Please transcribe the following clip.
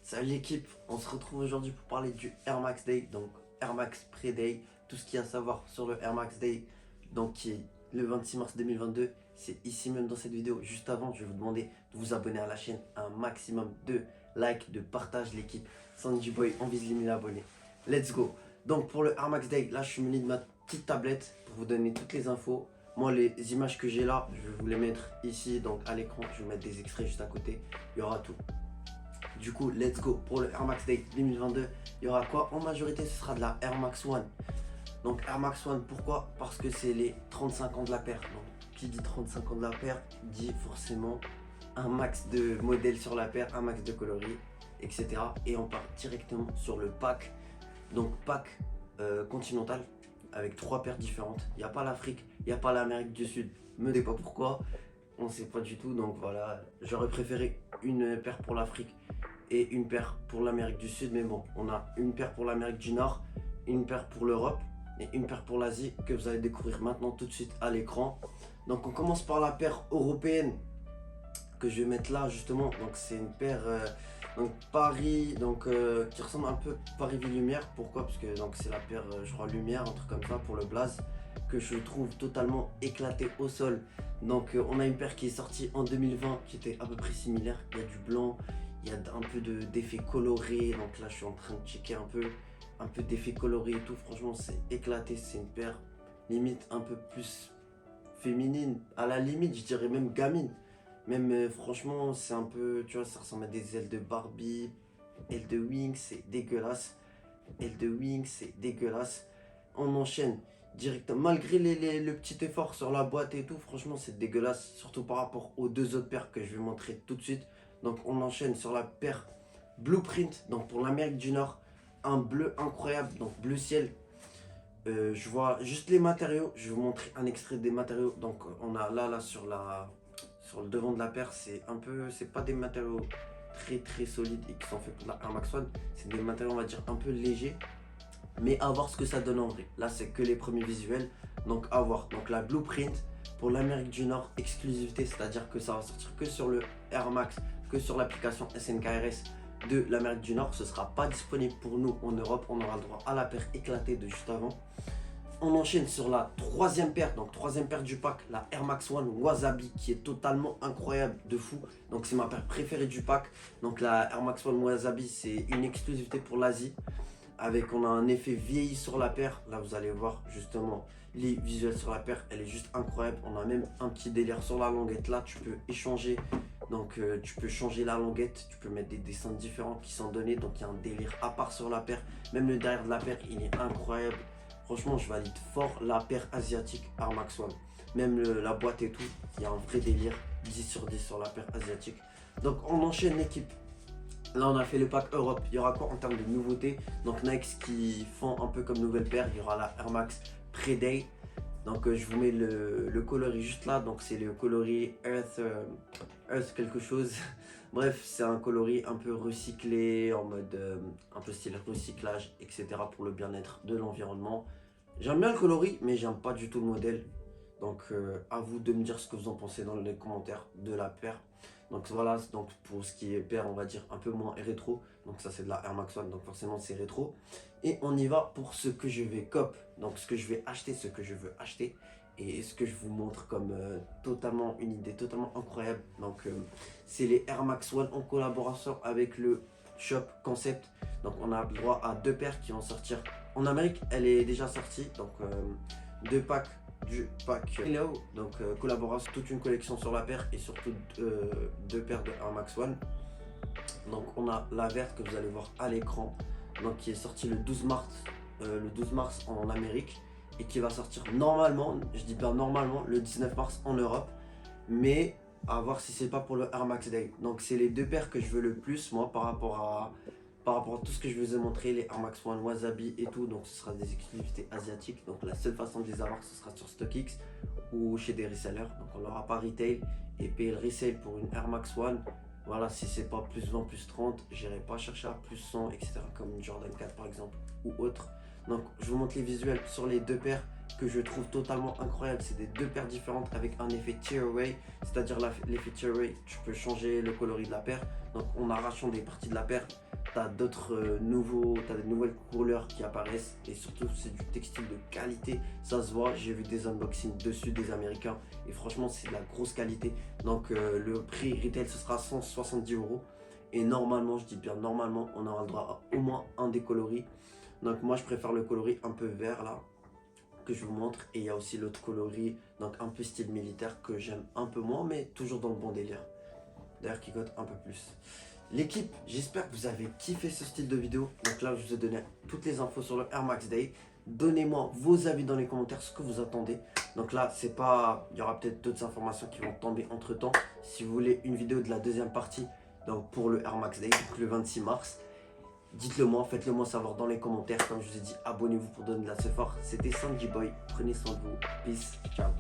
Salut l'équipe, on se retrouve aujourd'hui pour parler du Air Max Day, donc Air Max Pre-Day, tout ce qu'il y a à savoir sur le Air Max Day, donc qui est le 26 mars 2022, c'est ici même dans cette vidéo. Juste avant, je vais vous demander de vous abonner à la chaîne, un maximum de likes, de partage l'équipe. Sandy Boy, on vise les 1000 abonnés. Let's go. Donc pour le Air Max Day, là je suis muni de ma petite tablette pour vous donner toutes les infos. Moi les images que j'ai là, je vais vous les mettre ici, donc à l'écran, je vais mettre des extraits juste à côté, il y aura tout. Du coup, let's go pour le Air Max Day 2022. Il y aura quoi? En majorité, ce sera de la Air Max One. Donc Air Max One, pourquoi? Parce que c'est les 35 ans de la paire. Donc, qui dit 35 ans de la paire, dit forcément un max de modèles sur la paire, un max de coloris, etc. Et on part directement sur le pack. Donc pack continental avec 3 paires différentes. Il n'y a pas l'Afrique, il n'y a pas l'Amérique du Sud. Me dis pas pourquoi, on ne sait pas du tout. Donc voilà, j'aurais préféré une paire pour l'Afrique et une paire pour l'Amérique du Sud, mais bon, on a une paire pour l'Amérique du Nord, une paire pour l'Europe et une paire pour l'Asie que vous allez découvrir maintenant tout de suite à l'écran. Donc on commence par la paire européenne que je vais mettre là justement. Donc c'est une paire donc Paris, donc qui ressemble un peu Paris Ville Lumière. Pourquoi? Parce que donc c'est la paire je crois Lumière, un truc comme ça pour le blaze, que je trouve totalement éclatée au sol. Donc on a une paire qui est sortie en 2020 qui était à peu près similaire. Il y a du blanc, il y a un peu d'effets colorés. Donc là je suis en train de checker un peu d'effets colorés et tout. Franchement c'est éclaté, c'est une paire limite un peu plus féminine, à la limite je dirais même gamine. Même franchement c'est un peu, tu vois, ça ressemble à des ailes de Barbie, ailes de Wings, c'est dégueulasse. Ailes de Wings, c'est dégueulasse. On enchaîne directement, malgré le petit effort sur la boîte et tout, franchement c'est dégueulasse, surtout par rapport aux deux autres paires que je vais montrer tout de suite. Donc on enchaîne sur la paire Blueprint, donc pour l'Amérique du Nord, un bleu incroyable, donc bleu ciel. Je vois juste les matériaux, je vais vous montrer un extrait des matériaux. Donc on a là sur le devant de la paire, c'est un peu, c'est pas des matériaux très solides et qui sont faits pour la Air Max One, c'est des matériaux on va dire un peu légers. Mais à voir ce que ça donne en vrai. Là c'est que les premiers visuels, donc à voir. Donc la Blueprint pour l'Amérique du Nord, exclusivité, c'est-à-dire que ça va sortir que sur le Air Max, que sur l'application SNKRS de l'Amérique du Nord. Ce sera pas disponible pour nous en Europe, on aura le droit à la paire éclatée de juste avant. On enchaîne sur la troisième paire, donc troisième paire du pack, la Air Max One Wasabi, qui est totalement incroyable, de fou. Donc c'est ma paire préférée du pack. Donc la Air Max One Wasabi, c'est une exclusivité pour l'Asie. Avec, on a un effet vieilli sur la paire. Là vous allez voir justement les visuels sur la paire, elle est juste incroyable. On a même un petit délire sur la languette. Là tu peux échanger, donc tu peux changer la languette, tu peux mettre des dessins différents qui sont donnés. Donc il y a un délire à part sur la paire. Même le derrière de la paire il est incroyable. Franchement je valide fort la paire asiatique Air Max One. Même la boîte et tout, il y a un vrai délire. 10 sur 10 sur la paire asiatique. Donc on enchaîne l'équipe. Là on a fait le pack Europe. Il y aura quoi en termes de nouveautés? Donc Nike qui font un peu comme nouvelle paire, il y aura la Air Max Pre-Day. Donc je vous mets le coloris juste là. Donc c'est le coloris Earth quelque chose. Bref, c'est un coloris un peu recyclé, en mode un peu style recyclage, etc. pour le bien-être de l'environnement. J'aime bien le coloris, mais j'aime pas du tout le modèle. Donc à vous de me dire ce que vous en pensez dans les commentaires de la paire. Donc voilà, donc pour ce qui est paire, on va dire un peu moins rétro. Donc ça c'est de la Air Max One, donc forcément c'est rétro. Et on y va pour ce que je vais cop. Donc ce que je vais acheter, ce que je veux acheter. Et ce que je vous montre comme totalement une idée totalement incroyable. Donc c'est les Air Max One en collaboration avec le Shop Concept. Donc on a le droit à 2 paires qui vont sortir en Amérique. Elle est déjà sortie, donc 2 packs du pack Hello, donc collaboration, toute une collection sur la paire et surtout 2 paires de Air Max One. Donc on a la verte que vous allez voir à l'écran, donc qui est sortie le 12 mars en Amérique et qui va sortir normalement, je dis bien normalement, le 19 mars en Europe, mais à voir si c'est pas pour le Air Max Day. Donc c'est les 2 paires que je veux le plus moi par rapport à tout ce que je vous ai montré, les Air Max One Wasabi et tout. Donc ce sera des exclusivités asiatiques. Donc la seule façon de les avoir, ce sera sur StockX ou chez des resellers. Donc on n'aura pas retail, et payer le resale pour une Air Max One, voilà, si c'est pas plus 20, plus 30, j'irai pas chercher à plus 100, etc. comme une Jordan 4 par exemple ou autre. Donc je vous montre les visuels sur les 2 paires que je trouve totalement incroyables. C'est des 2 paires différentes avec un effet tearaway, c'est à dire l'effet tearaway, tu peux changer le coloris de la paire. Donc en arrachant des parties de la paire, t'as d'autres t'as de nouvelles couleurs qui apparaissent et surtout c'est du textile de qualité, ça se voit. J'ai vu des unboxings dessus des américains et franchement c'est de la grosse qualité. Donc le prix retail ce sera 170 € et normalement, je dis bien normalement, on aura le droit à au moins un des coloris. Donc moi je préfère le coloris un peu vert là que je vous montre, et il y a aussi l'autre coloris donc un peu style militaire que j'aime un peu moins mais toujours dans le bon délire, d'ailleurs qui coûte un peu plus. L'équipe, j'espère que vous avez kiffé ce style de vidéo. Donc là je vous ai donné toutes les infos sur le Air Max Day. Donnez-moi vos avis dans les commentaires, ce que vous attendez. Donc là c'est pas, il y aura peut-être d'autres informations qui vont tomber entre temps. Si vous voulez une vidéo de la deuxième partie donc pour le Air Max Day, donc le 26 mars, dites-le moi, faites-le moi savoir dans les commentaires. Comme je vous ai dit, abonnez-vous pour donner de la support. C'était Sanji Boy, prenez soin de vous, peace, ciao.